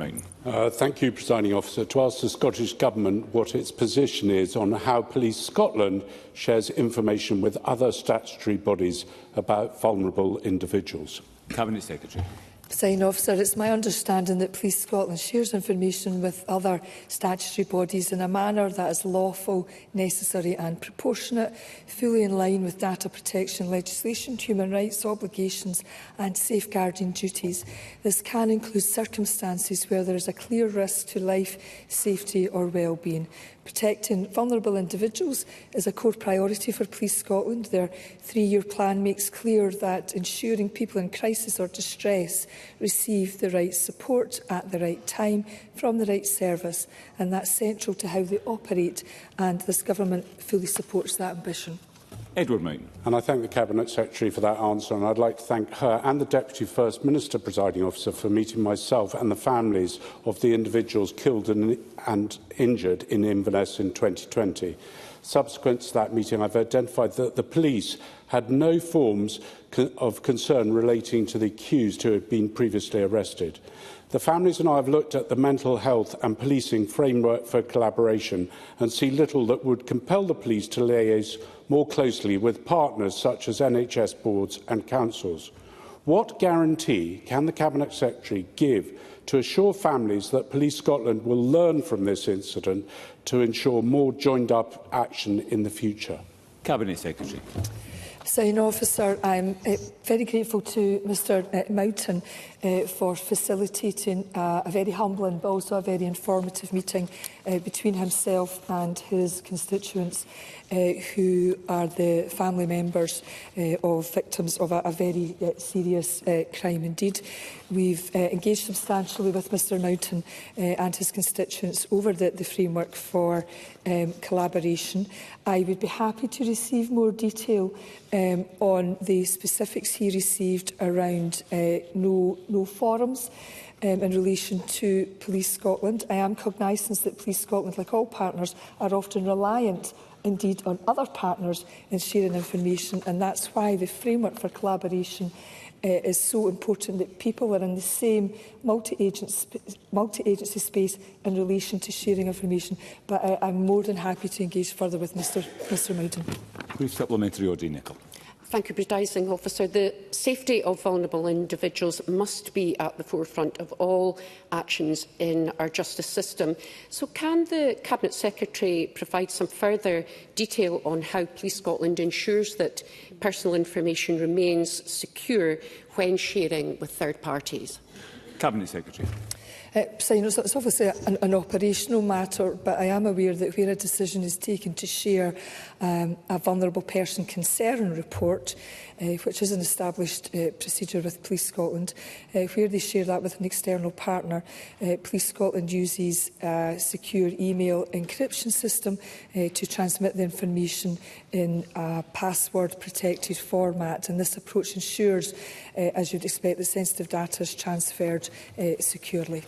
Mountain. Thank you, Presiding Officer. To ask the Scottish Government what its position is on how Police Scotland shares information with other statutory bodies about vulnerable individuals. Cabinet Secretary. Presiding Officer, it's my understanding that Police Scotland shares information with other statutory bodies in a manner that is lawful, necessary and proportionate, fully in line with data protection legislation, human rights obligations and safeguarding duties. This can include circumstances where there is a clear risk to life, safety or well-being. Protecting vulnerable individuals is a core priority for Police Scotland. Their three-year plan makes clear that ensuring people in crisis or distress receive the right support at the right time from the right service, and that's central to how they operate, and this Government fully supports that ambition. Edward Mountain. And I thank the Cabinet Secretary for that answer, and I'd like to thank her and the Deputy First Minister, Presiding Officer, for meeting myself and the families of the individuals killed and injured in Inverness in 2020. Subsequent to that meeting, I've identified that the police had no forms of concern relating to the accused who had been previously arrested. The families and I have looked at the mental health and policing framework for collaboration and see little that would compel the police to liaise more closely with partners such as NHS boards and councils. What guarantee can the Cabinet Secretary give to assure families that Police Scotland will learn from this incident to ensure more joined-up action in the future? Cabinet Secretary. Presiding Officer, I'm very grateful to Mr Mountain for facilitating a very humbling but also a very informative meeting between himself and his constituents, who are the family members of victims of a very serious crime indeed. We've engaged substantially with Mr Mountain and his constituents over the framework for collaboration. I would be happy to receive more detail on the specifics he received around no forums in relation to Police Scotland. I am cognisant that Police Scotland, like all partners, are often reliant indeed on other partners in sharing information, and that's why the framework for collaboration is so important, that people are in the same multi-agency space in relation to sharing information. But I'm more than happy to engage further with Mr Mountain. Brief supplementary, Audrey Nicholl. Thank you, Presiding Officer. The safety of vulnerable individuals must be at the forefront of all actions in our justice system. So can the Cabinet Secretary provide some further detail on how Police Scotland ensures that personal information remains secure when sharing with third parties? Cabinet Secretary. It's obviously an operational matter, but I am aware that where a decision is taken to share a vulnerable person concern report, which is an established procedure with Police Scotland, where they share that with an external partner, Police Scotland uses a secure email encryption system to transmit the information in a password-protected format, and this approach ensures, as you'd expect, that sensitive data is transferred securely.